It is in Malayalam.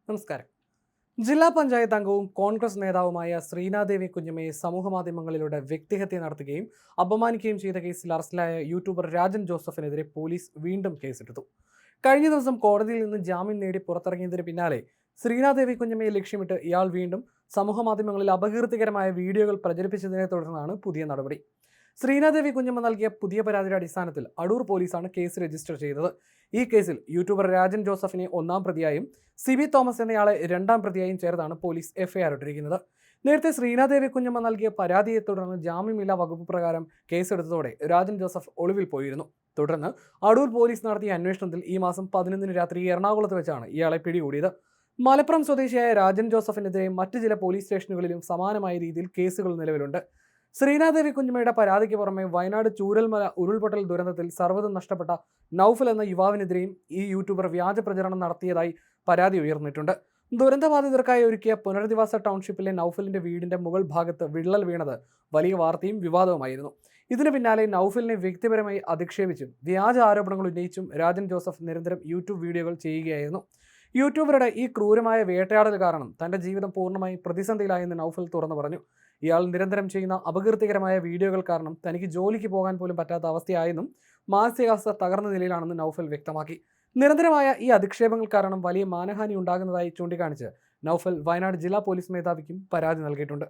നമസ്കാരം. ജില്ലാ പഞ്ചായത്ത് അംഗവും കോൺഗ്രസ് നേതാവുമായ ശ്രീനാദേവി കുഞ്ഞമ്മയെ സമൂഹമാധ്യമങ്ങളിലൂടെ വ്യക്തിഹത്യ നടത്തുകയും അപമാനിക്കുകയും ചെയ്ത കേസിൽ അറസ്റ്റിലായ യൂട്യൂബർ രാജൻ ജോസഫിനെതിരെ പോലീസ് വീണ്ടും കേസെടുത്തു. കഴിഞ്ഞ ദിവസം കോടതിയിൽ നിന്ന് ജാമ്യം നേടി പുറത്തിറങ്ങിയതിന് പിന്നാലെ ശ്രീനാദേവി കുഞ്ഞമ്മയെ ലക്ഷ്യമിട്ട് ഇയാൾ വീണ്ടും സമൂഹമാധ്യമങ്ങളിൽ അപകീർത്തികരമായ വീഡിയോകൾ പ്രചരിപ്പിച്ചതിനെ തുടർന്നാണ് പുതിയ നടപടി. ശ്രീനാദേവി കുഞ്ഞമ്മ നൽകിയ പുതിയ പരാതിയുടെ അടിസ്ഥാനത്തിൽ അടൂർ പോലീസാണ് കേസ് രജിസ്റ്റർ ചെയ്തത്. ഈ കേസിൽ യൂട്യൂബർ രാജൻ ജോസഫിനെ 1-ാം പ്രതിയായും സിബി തോമസ് എന്നയാളെ 2-ാം പ്രതിയായും ചേർത്താണ് പോലീസ് എഫ്ഐആർ ഇട്ടിരിക്കുന്നത്. നേരത്തെ ശ്രീനാദേവി കുഞ്ഞമ്മ നൽകിയ പരാതിയെ തുടർന്ന് ജാമ്യമില്ലാ വകുപ്പ് പ്രകാരം കേസെടുത്തതോടെ രാജൻ ജോസഫ് ഒളിവിൽ പോയിരുന്നു. തുടർന്ന് അടൂർ പോലീസ് നടത്തിയ അന്വേഷണത്തിൽ ഈ മാസം 11-ന് രാത്രി എറണാകുളത്ത് വെച്ചാണ് ഇയാളെ പിടികൂടിയത്. മലപ്പുറം സ്വദേശിയായ രാജൻ ജോസഫിനെതിരെ മറ്റ് ചില പോലീസ് സ്റ്റേഷനുകളിലും സമാനമായ രീതിയിൽ കേസുകൾ നിലവിലുണ്ട്. ശ്രീനാദേവി കുഞ്ഞമ്മയുടെ പരാതിക്ക് പുറമെ വയനാട് ചൂരൽമല ഉരുൾപൊട്ടൽ ദുരന്തത്തിൽ സർവ്വതും നഷ്ടപ്പെട്ട നൌഫൽ എന്ന യുവാവിനെതിരെയും ഈ യൂട്യൂബർ വ്യാജ പ്രചരണം നടത്തിയതായി പരാതി ഉയർന്നിട്ടുണ്ട്. ദുരന്തബാധിതർക്കായി ഒരുക്കിയ പുനരധിവാസ ടൗൺഷിപ്പിലെ നൌഫലിന്റെ വീടിന്റെ മുകൾ ഭാഗത്ത് വിള്ളൽ വീണത് വലിയ വാർത്തയും വിവാദവുമായിരുന്നു. ഇതിന് പിന്നാലെ നൌഫലിനെ വ്യക്തിപരമായി അധിക്ഷേപിച്ചും വ്യാജ ആരോപണങ്ങൾ ഉന്നയിച്ചും രാജൻ ജോസഫ് നിരന്തരം യൂട്യൂബ് വീഡിയോകൾ ചെയ്യുകയായിരുന്നു. യൂട്യൂബറുടെ ഈ ക്രൂരമായ വേട്ടയാടൽ കാരണം തന്റെ ജീവിതം പൂർണ്ണമായി പ്രതിസന്ധിയിലായെന്ന് നൌഫൽ തുറന്നു പറഞ്ഞു. ഇയാൾ നിരന്തരം ചെയ്യുന്ന അപകീർത്തികരമായ വീഡിയോകൾ കാരണം തനിക്ക് ജോലിക്ക് പോകാൻ പോലും പറ്റാത്ത അവസ്ഥയായെന്നും മാനസികാവസ്ഥ തകർന്ന നിലയിലാണെന്ന് നൌഫൽ വ്യക്തമാക്കി. നിരന്തരമായ ഈ അധിക്ഷേപങ്ങൾ കാരണം വലിയ മാനഹാനി ഉണ്ടാകുന്നതായി ചൂണ്ടിക്കാണിച്ച് നൌഫൽ വയനാട് ജില്ലാ പോലീസ് മേധാവിക്കും പരാതി നൽകിയിട്ടുണ്ട്.